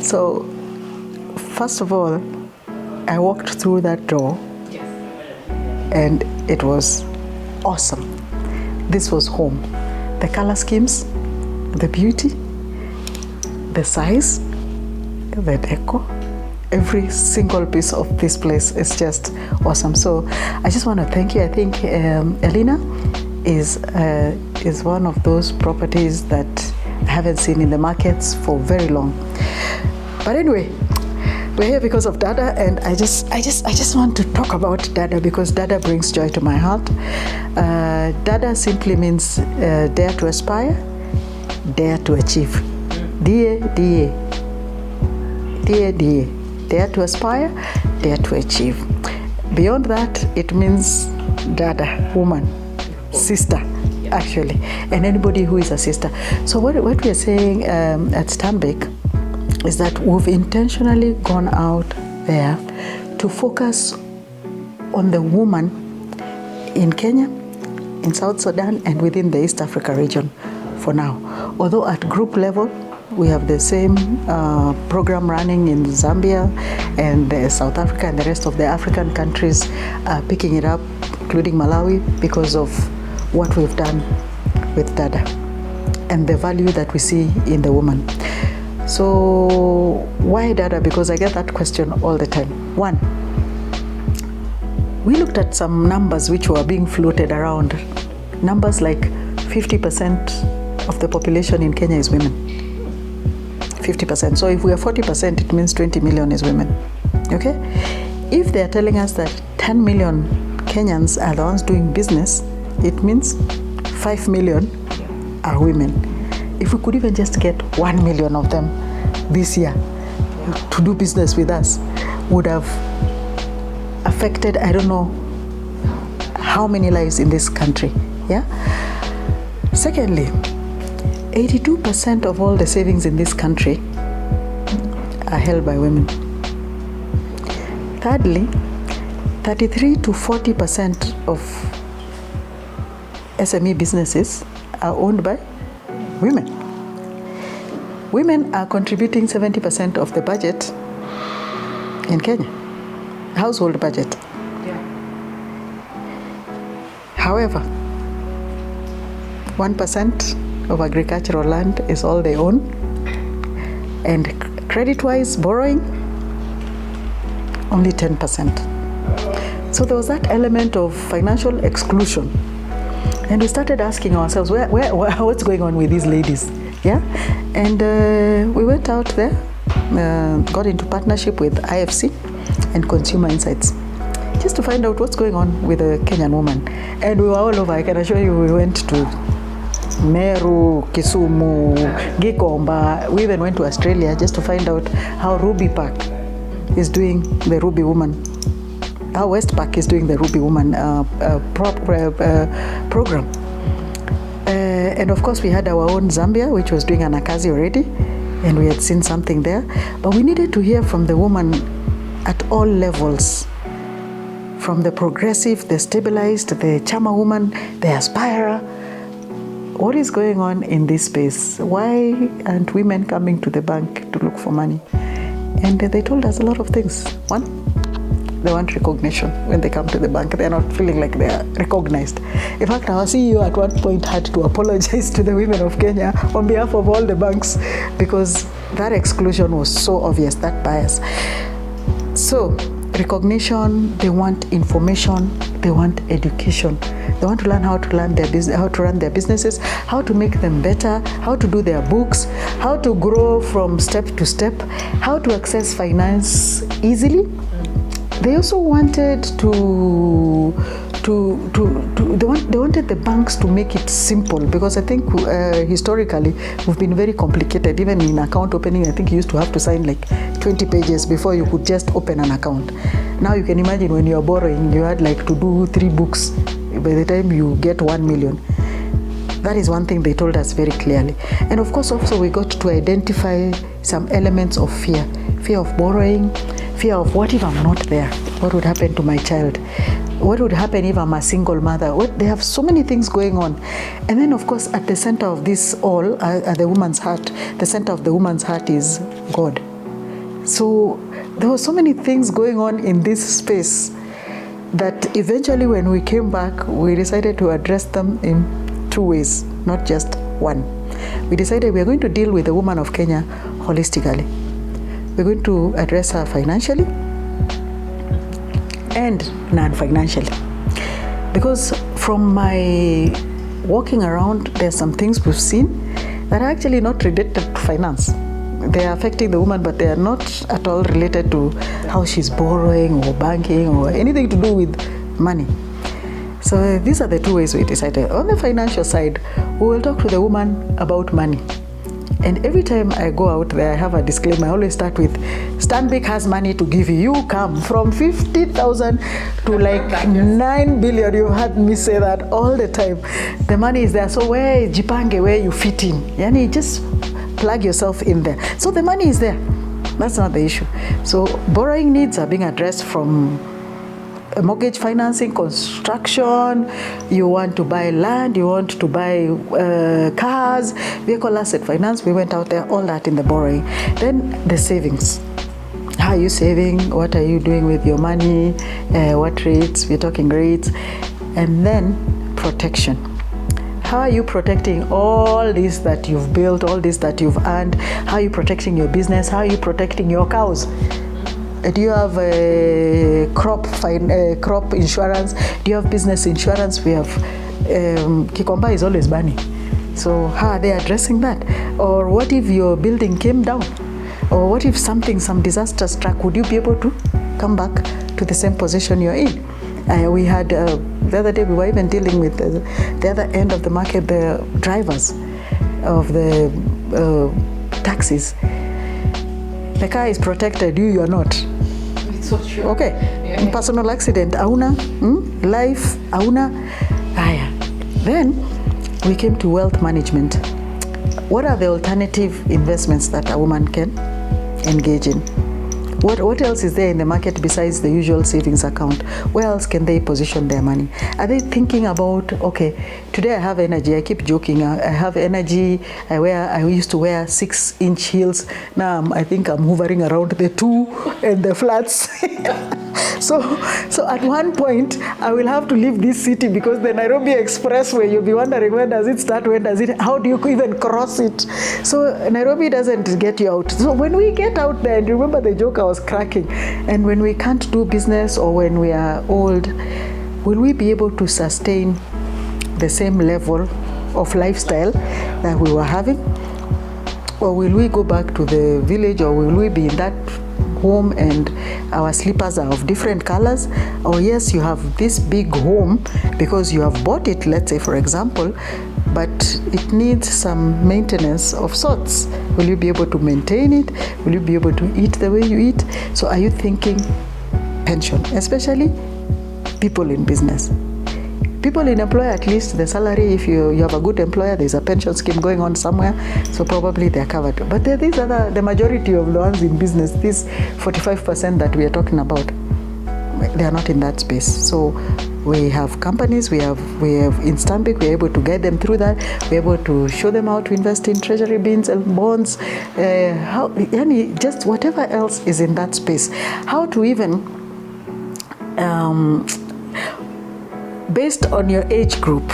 So, first of all, I walked through that door and it was awesome. This was home. The color schemes, the beauty, the size, the decor, every single piece of this place is just awesome. So I just want to thank you. I think Elena is one of those properties that I haven't seen in the markets for very long. But anyway, we're here because of DADA, and I just want to talk about DADA because DADA brings joy to my heart. DADA simply means dare to aspire, dare to achieve. DA. Dare to aspire, dare to achieve. Beyond that, it means DADA, woman, sister, actually, and anybody who is a sister. So what we are saying at Stanbic is that we've intentionally gone out there to focus on the woman in Kenya, in South Sudan, and within the East Africa region for now. Although at group level, we have the same program running in Zambia and South Africa and the rest of the African countries picking it up, including Malawi, because of what we've done with DADA and the value that we see in the woman. So why DADA? Because I get that question all the time. One, we looked at some numbers which were being floated around. Numbers like 50% of the population in Kenya is women. 50%. So if we are 40%, it means 20 million is women. Okay? If they are telling us that 10 million Kenyans are the ones doing business, it means 5 million are women. If we could even just get 1 million of them this year to do business with us, would have affected, I don't know how many lives in this country. Yeah. Secondly, 82% of all the savings in this country are held by women. Thirdly, 33 to 40% of SME businesses are owned by women. Women are contributing 70% of the budget in Kenya, household budget. Yeah. However, 1% of agricultural land is all they own, and credit-wise borrowing, only 10%. So there was that element of financial exclusion. And we started asking ourselves, what's going on with these ladies? Yeah, and we went out there, got into partnership with IFC and Consumer Insights, just to find out what's going on with the Kenyan woman. And we were all over. I can assure you, we went to Meru, Kisumu, Gikomba. We even went to Australia just to find out how Ruby Park is doing the Ruby Woman. How West Park is doing the Ruby Woman program. And of course, we had our own Zambia, which was doing Anakazi already, and we had seen something there. But we needed to hear from the woman at all levels, from the progressive, the stabilized, the Chama woman, the aspirer. What is going on in this space? Why aren't women coming to the bank to look for money? And they told us a lot of things. One, they want recognition when they come to the bank. They're not feeling like they are recognized. In fact, our CEO at one point had to apologize to the women of Kenya on behalf of all the banks because that exclusion was so obvious, that bias. So, recognition, they want information, they want education. They want to learn how to run their businesses, how to make them better, how to do their books, how to grow from step to step, how to access finance easily. They also wanted they wanted the banks to make it simple, because I think historically we've been very complicated. Even in account opening, I think you used to have to sign like 20 pages before you could just open an account. Now you can imagine when you're borrowing, you had like to do 3 books by the time you get 1 million. That is one thing they told us very clearly. And of course also we got to identify some elements of fear of borrowing, fear of what if I'm not there? What would happen to my child? What would happen if I'm a single mother? They have so many things going on. And then of course at the center of this all, at the woman's heart, the center of the woman's heart is God. So there were so many things going on in this space that eventually when we came back, we decided to address them in two ways, not just one. We decided we are going to deal with the woman of Kenya holistically. We're going to address her financially and non-financially. Because from my walking around, there's some things we've seen that are actually not related to finance. They are affecting the woman, but they are not at all related to how she's borrowing or banking or anything to do with money. So these are the two ways we decided. On the financial side, we will talk to the woman about money. And every time I go out there, I have a disclaimer. I always start with, Stanbic has money to give you. You come from 50,000 to like 9 billion. You heard me say that all the time. The money is there. So where is Jipange, where you fit in? Yani just plug yourself in there. So the money is there. That's not the issue. So borrowing needs are being addressed from mortgage financing, construction, you want to buy land, you want to buy cars, vehicle asset finance, we went out there, all that in the borrowing. Then the savings. How are you saving? What are you doing with your money? What rates? We're talking rates. And then protection. How are you protecting all this that you've built, all this that you've earned? How are you protecting your business? How are you protecting your cows? Do you have a crop insurance? Do you have business insurance? We have Kikomba is always burning. So how are they addressing that? Or what if your building came down? Or what if some disaster struck? Would you be able to come back to the same position you're in? We had the other day we were even dealing with the other end of the market, the drivers of the taxis. The car is protected, you are not. It's so true. Okay. Yeah. Personal accident, auna. Life, auna. Then we came to wealth management. What are the alternative investments that a woman can engage in? What else is there in the market besides the usual savings account? Where else can they position their money? Are they thinking about, okay, today I have energy, I keep joking, I have energy, I used to wear 6-inch heels, now I think I'm hovering around the 2 and the flats. So at one point, I will have to leave this city because the Nairobi Expressway, you'll be wondering, when does it start, how do you even cross it? So Nairobi doesn't get you out. So when we get out there, and remember the joke I was cracking, and when we can't do business or when we are old, will we be able to sustain the same level of lifestyle that we were having? Or will we go back to the village, or will we be in that home and our slippers are of different colors? Or yes, you have this big home because you have bought it, let's say for example, but it needs some maintenance of sorts. Will you be able to maintain it? Will you be able to eat the way you eat? So are you thinking pension, especially people in business? People in employer, at least the salary, if you have a good employer, there's a pension scheme going on somewhere, so probably they're covered. But these are the majority of the ones in business, this 45% that we are talking about, they are not in that space. So we have companies, we have in Stanbic, we're able to guide them through that. We're able to show them how to invest in treasury bills and bonds, just whatever else is in that space. How to even, based on your age group,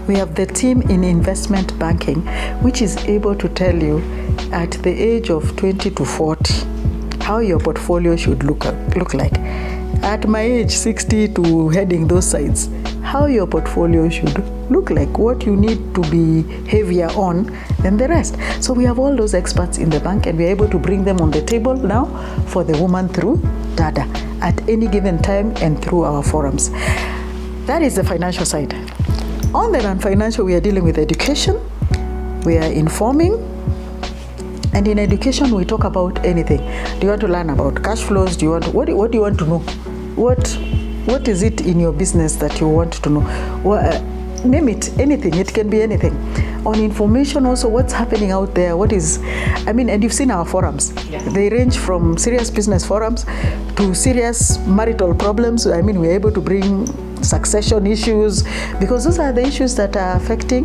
we have the team in investment banking, which is able to tell you at the age of 20 to 40, how your portfolio should look like. At my age, 60 to heading those sides, how your portfolio should look like, what you need to be heavier on than the rest. So we have all those experts in the bank, and we're able to bring them on the table now for the woman through DADA at any given time and through our forums. That is the financial side. On the non-financial, we are dealing with education, we are informing, and in education we talk about anything. Do you want to learn about cash flows? What do you want to know? What is it in your business that you want to know? Name it, anything, it can be anything. On information also, what's happening out there, and you've seen our forums. Yeah. They range from serious business forums to serious marital problems. We're able to bring succession issues, because those are the issues that are affecting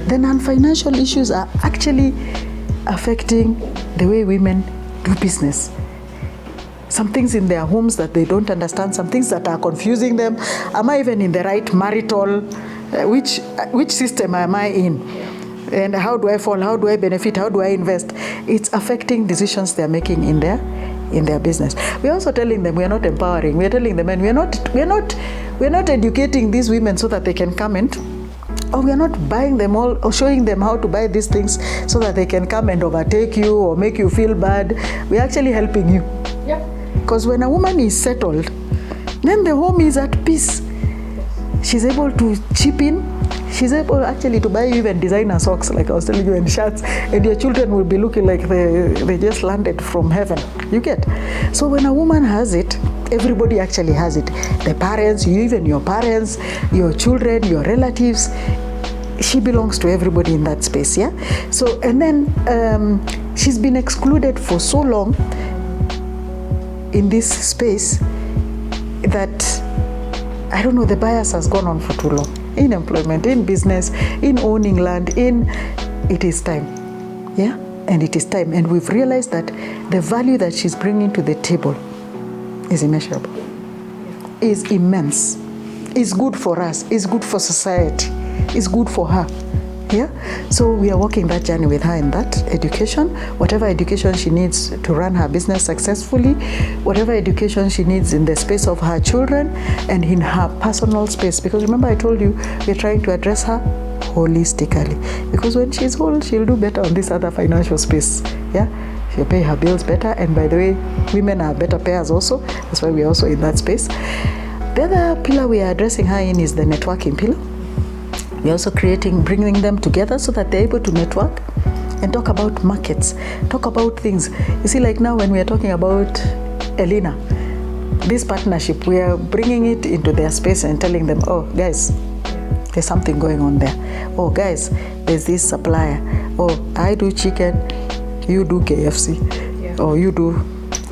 the non-financial issues are actually affecting the way women do business. Some things in their homes that they don't understand, some things that are confusing them. Am I even in the right marital, which system am I in? And how do I fall? How do I benefit? How do I invest? It's affecting decisions they're making in their business. We're also telling them we are not empowering. We're telling them, and we're not educating these women so that they can come and, or we are not buying them all or showing them how to buy these things so that they can come and overtake you or make you feel bad. We're actually helping you. Because when a woman is settled, then the home is at peace. She's able to chip in. She's able actually to buy you even designer socks, like I was telling you, and shirts, and your children will be looking like they just landed from heaven. You get? So when a woman has it, everybody actually has it. The parents, even your parents, your children, your relatives. She belongs to everybody in that space, yeah? So, and then she's been excluded for so long in this space that, I don't know, the bias has gone on for too long. In employment, in business, in owning land, it is time. Yeah? And it is time. And we've realized that the value that she's bringing to the table is immeasurable, is immense, is good for us, is good for society, is good for her. Yeah? So we are walking that journey with her in that education, whatever education she needs to run her business successfully, whatever education she needs in the space of her children and in her personal space. Because remember I told you, we're trying to address her holistically. Because when she's whole, she'll do better on this other financial space. Yeah? She'll pay her bills better. And by the way, women are better payers also. That's why we're also in that space. The other pillar we are addressing her in is the networking pillar. We're also bringing them together so that they're able to network and talk about markets, talk about things. You see, like now when we are talking about Elena, this partnership, we are bringing it into their space and telling them, oh, guys, there's something going on there. Oh, guys, there's this supplier. Oh, I do chicken, you do KFC. Yeah. Or you do,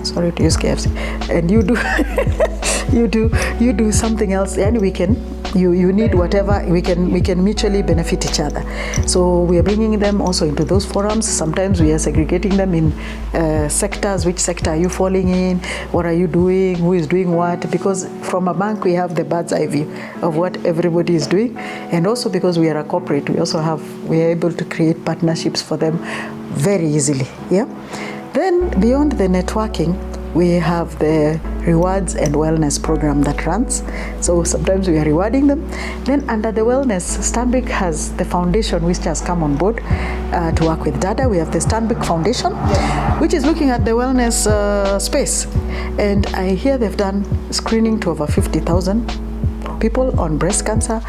sorry to use KFC, and you do, you do something else, and we can, you need whatever, we can mutually benefit each other. So we are bringing them also into those forums. Sometimes we are segregating them in sectors. Which sector are you falling in? What are you doing? Who is doing what? Because from a bank we have the bird's eye view of what everybody is doing, and also because we are a corporate, we are able to create partnerships for them very easily. Yeah. Then beyond the networking, we have the rewards and wellness program that runs. So sometimes we are rewarding them. Then under the wellness, Stanbic has the foundation which has come on board to work with DADA. We have the Stanbic Foundation, which is looking at the wellness space. And I hear they've done screening to over 50,000 people on breast cancer,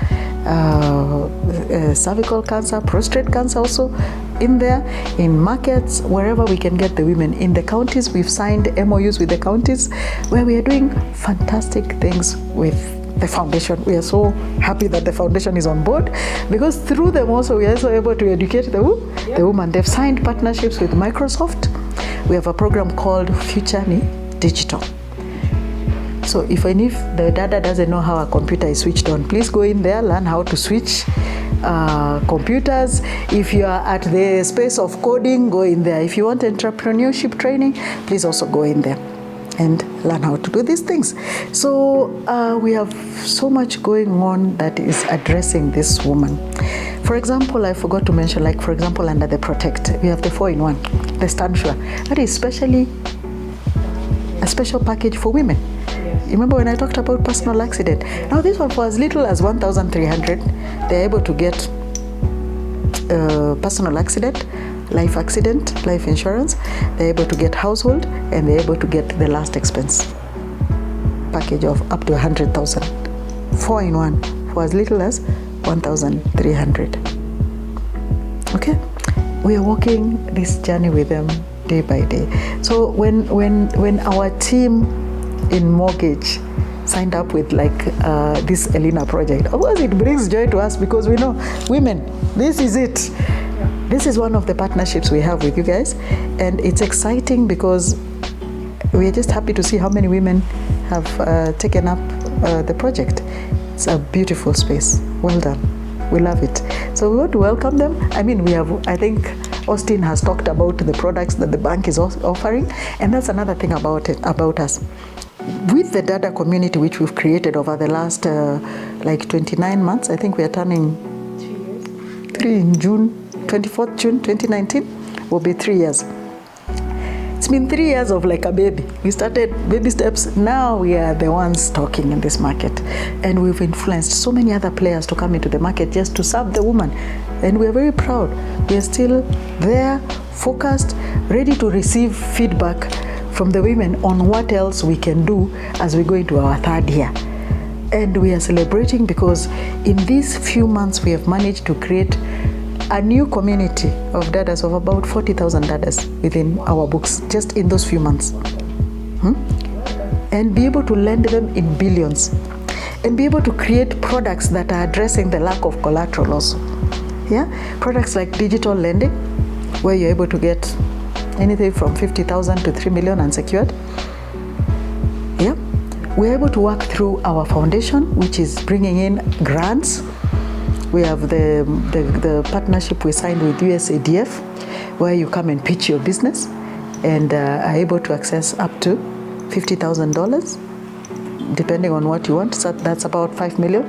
cervical cancer, prostate cancer also in there, in markets, wherever we can get the women. In the counties, we've signed MOUs with the counties where we are doing fantastic things with the foundation. We are so happy that the foundation is on board, because through them also we are also able to educate the woman. They've signed partnerships with Microsoft. We have a program called Future Digital. So if the DADA doesn't know how a computer is switched on, please go in there, learn how to switch computers. If you are at the space of coding, go in there. If you want entrepreneurship training, please also go in there and learn how to do these things. So we have so much going on that is addressing this woman. For example, I forgot to mention, like for example, under the Protect, we have the 4-in-1, the Stand Sure. That is a special package for women. Remember when I talked about personal accident? Now this one, for as little as 1,300, they're able to get personal accident, life insurance. They're able to get household, and they're able to get the last expense package of up to 100,000. 4-in-1 for as little as 1,300. Okay, we are walking this journey with them day by day. So when our team in mortgage signed up with this Elena project, of course it brings joy to us, because we know women, this is it. This is one of the partnerships we have with you guys, and it's exciting because we're just happy to see how many women have taken up the project. It's a beautiful space. Well done. We love it. So we want to welcome them. I mean, we have, I think, Austin has talked about the products that the bank is offering, and that's another thing about us. With the DADA community, which we've created over the last 29 months, I think we are turning 3 in June, 24th June 2019, will be 3 years. It's been 3 years of like a baby. We started baby steps. Now we are the ones talking in this market. And we've influenced so many other players to come into the market just to serve the woman. And we're very proud. We are still there, focused, ready to receive feedback from the women on what else we can do as we go into our 3rd year. And we are celebrating because in these few months we have managed to create a new community of DADAs of about 40,000 DADAs within our books, just in those few months. And be able to lend them in billions. And be able to create products that are addressing the lack of collateral also. Yeah, products like digital lending, where you're able to get anything from 50,000 to 3 million unsecured. Yeah, we're able to work through our foundation, which is bringing in grants. We have the partnership we signed with USADF, where you come and pitch your business and are able to access up to $50,000, depending on what you want. So that's about 5 million.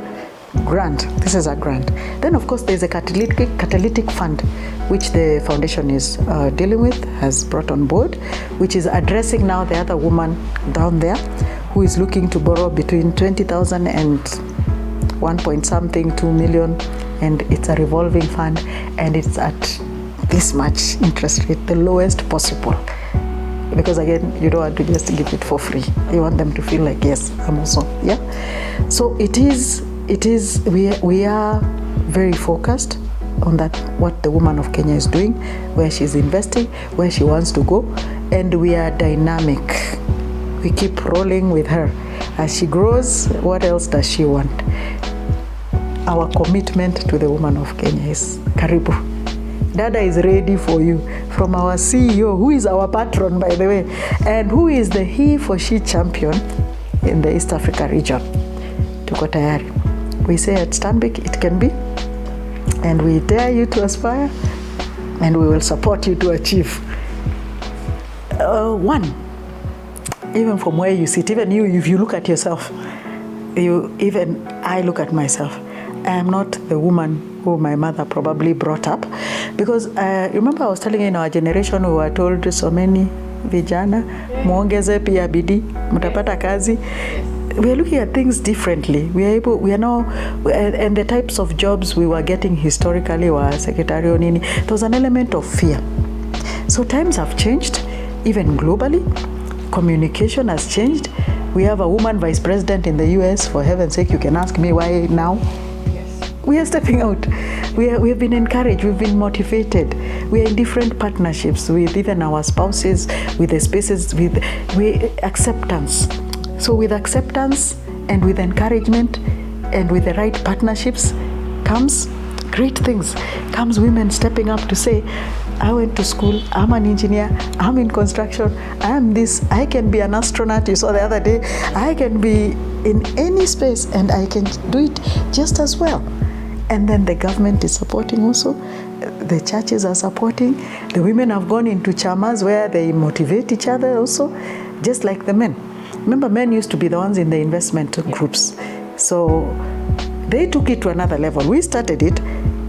Grant. This is a grant. Then, of course, there's a catalytic fund, which the foundation is dealing with, has brought on board, which is addressing now the other woman down there who is looking to borrow between 20,000 and 2 million, and it's a revolving fund, and it's at this much interest rate, the lowest possible. Because again, you don't want to just give it for free. You want them to feel like, yes, I'm also, yeah. So we are very focused on that, what the woman of Kenya is doing, where she's investing, where she wants to go, and we are dynamic. We keep rolling with her. As she grows, what else does she want? Our commitment to the woman of Kenya is Karibu. DADA is ready for you. From our CEO, who is our patron, by the way, and who is the he for she champion in the East Africa region. Tuko tayari. We say at Stanbic, it can be, and we dare you to aspire, and we will support you to achieve. One, even from where you sit, even you, if you look at yourself, even I look at myself, I am not the woman who my mother probably brought up, because remember I was telling you, in our generation we were told so many vijana, muongeze pia bidii, mtapata kazi. We are looking at things differently. We are now, and the types of jobs we were getting historically were secretarial nini. There was an element of fear. So times have changed, even globally. Communication has changed. We have a woman vice president in the US. For heaven's sake, you can ask me why now. Yes. We are stepping out. We have been encouraged. We've been motivated. We are in different partnerships with even our spouses, with the spaces, with acceptance. So with acceptance and with encouragement and with the right partnerships comes great things. Comes women stepping up to say, I went to school, I'm an engineer, I'm in construction, I'm this, I can be an astronaut, you saw the other day, I can be in any space and I can do it just as well. And then the government is supporting also, the churches are supporting, the women have gone into chamas where they motivate each other also, just like the men. Remember, men used to be the ones in the investment groups. So they took it to another level. We started it,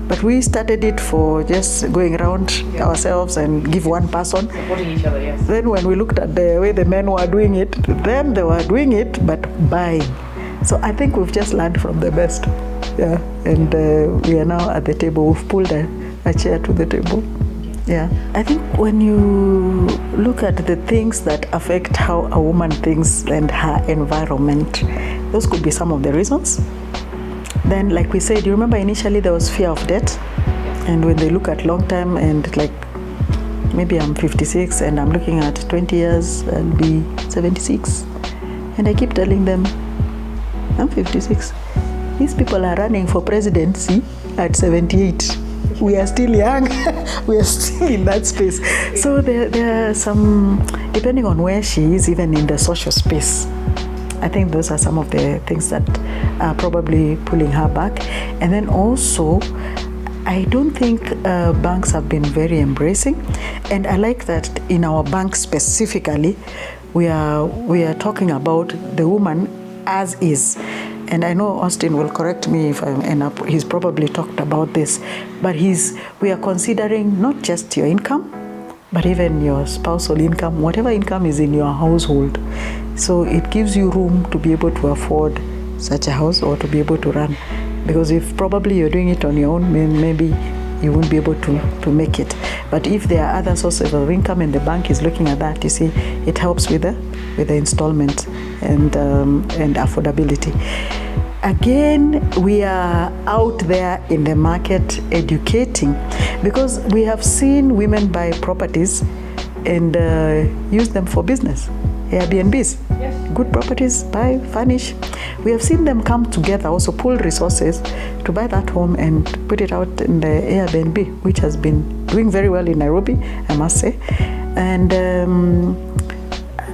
but we started it for just going around ourselves and give one person. Supporting each other, yes. Then when we looked at the way the men were doing it, them, they were doing it, but buying. So I think we've just learned from the best. Yeah, and we are now at the table. We've pulled a chair to the table. Yeah, I think when you look at the things that affect how a woman thinks and her environment, those could be some of the reasons. Then, like we said, you remember initially there was fear of death. And when they look at long term and like, maybe I'm 56 and I'm looking at 20 years, I'll be 76. And I keep telling them, I'm 56. These people are running for presidency at 78. We are still young. We are still in that space. So there are some, depending on where she is, even in the social space, I think those are some of the things that are probably pulling her back. And then also, I don't think banks have been very embracing, and I like that in our bank specifically, we are talking about the woman as is. And I know Austin will correct me if I end up, he's probably talked about this, but we are considering not just your income, but even your spousal income, whatever income is in your household. So it gives you room to be able to afford such a house or to be able to run. Because if probably you're doing it on your own, maybe you won't be able to make it. But if there are other sources of income and the bank is looking at that, you see, it helps with the installment and affordability. Again, we are out there in the market educating, because we have seen women buy properties and use them for business. Airbnbs, yes. Good properties, buy, furnish. We have seen them come together, also pool resources to buy that home and put it out in the Airbnb, which has been doing very well in Nairobi, I must say. And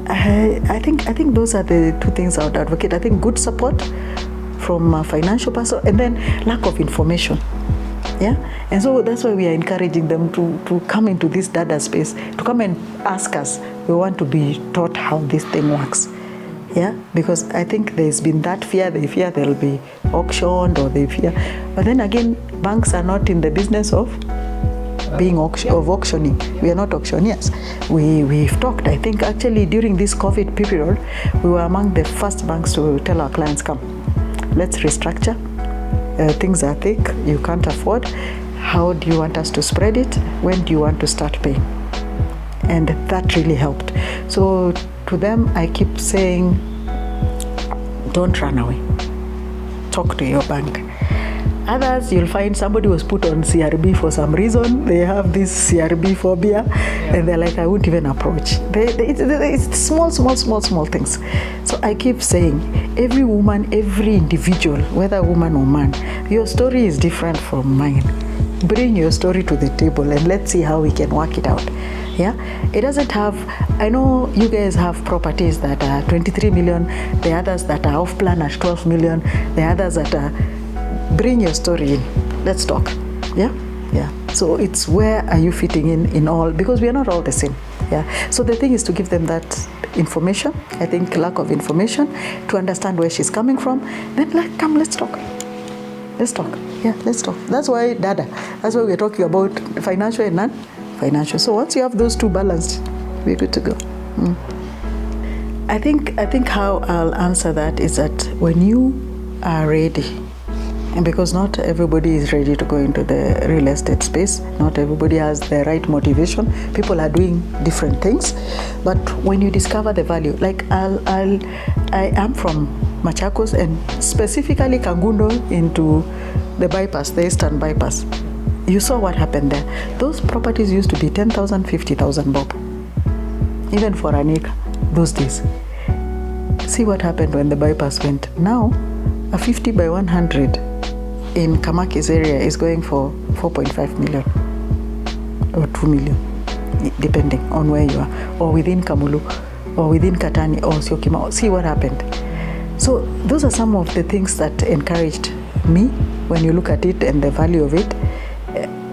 I think those are the two things I would advocate. I think good support from a financial person, and then lack of information. Yeah, and so that's why we are encouraging them to come into this DADA space, to come and ask us. We want to be taught how this thing works. Yeah, because I think there's been that fear. They fear they'll be auctioned, or they fear. But then again, banks are not in the business of auctioning. We are not auctioneers. We've talked. I think actually during this COVID period, we were among the first banks to tell our clients, come, let's restructure. Things are thick, you can't afford. How do you want us to spread it? When do you want to start paying? And that really helped. So to them, I keep saying, don't run away. Talk to your bank. Others, you'll find somebody was put on CRB for some reason. They have this CRB phobia, and they're like, I won't even approach. It's small things. So I keep saying, every woman, every individual, whether woman or man, your story is different from mine. Bring your story to the table and let's see how we can work it out. Yeah, it doesn't have, I know you guys have properties that are 23 million, the others that are off plan at 12 million, the others that are, bring your story in. Let's talk. Yeah. So it's where are you fitting in all, because we are not all the same. Yeah. So the thing is to give them that information. I think lack of information, to understand where she's coming from. Then come, let's talk. Let's talk. Yeah, let's talk. That's why DADA. That's why we're talking about financial and non-financial. So once you have those two balanced, we're good to go. I think how I'll answer that is that when you are ready, and because not everybody is ready to go into the real estate space, not everybody has the right motivation. People are doing different things, but when you discover the value, like I am from Machakos and specifically Kangundo into the bypass, the Eastern bypass. You saw what happened there. Those properties used to be 10,000, 50,000 bob, even for an acre those days. See what happened when the bypass went. Now, a 50 by 100 in Kamaki's area is going for 4.5 million or 2 million, depending on where you are, or within Kamulu, or within Katani, or Syokimau. See what happened. So those are some of the things that encouraged me, when you look at it and the value of it,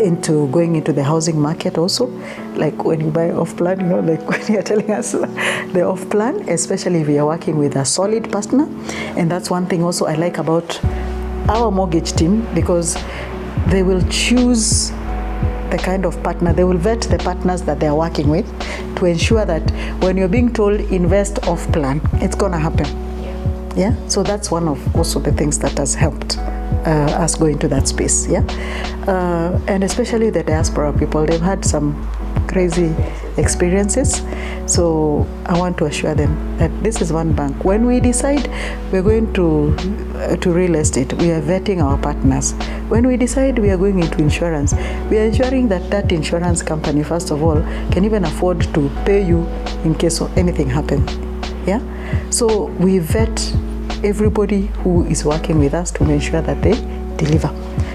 into going into the housing market also. Like when you buy off-plan, like when you're telling us the off-plan, especially if you're working with a solid partner. And that's one thing also I like about our mortgage team, because they will choose the kind of partner, they will vet the partners that they're working with to ensure that when you're being told invest off-plan, it's going to happen. Yeah. So that's one of also the things that has helped us go into that space. Yeah. And especially the diaspora people, they've had some crazy experiences. So I want to assure them that this is one bank. When we decide we're going to real estate, we are vetting our partners. When we decide we are going into insurance, we are ensuring that that insurance company, first of all, can even afford to pay you in case of anything happens. Yeah. So we vet everybody who is working with us to make sure that they deliver.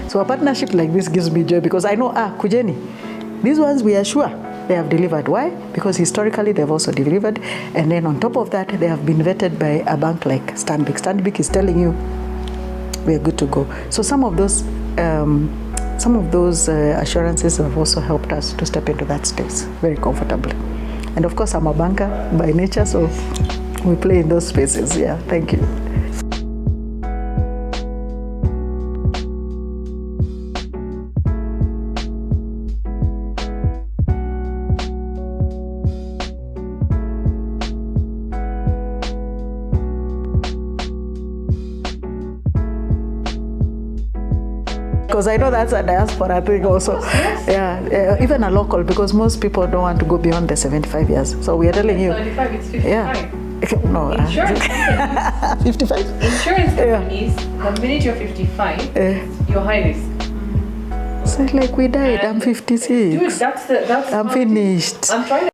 So a partnership like this gives me joy, because I know, Kujeni, these ones we are sure they have delivered. Why? Because historically they've also delivered. And then on top of that, they have been vetted by a bank like Stanbic. Stanbic is telling you, we are good to go. So some of those some of those assurances have also helped us to step into that space very comfortably. And of course, I'm a banker by nature, so we play in those spaces. Yeah, thank you. Because I know that's a diaspora thing also. Yes. Yeah, even a local, because most people don't want to go beyond the 75 years. So we are telling you. 75, it's 55. Yeah. No. Insurance companies. 55? Insurance companies, the minute you're 55, you're high risk. So like we died, I'm 56. Dude, that's I'm finished. I'm trying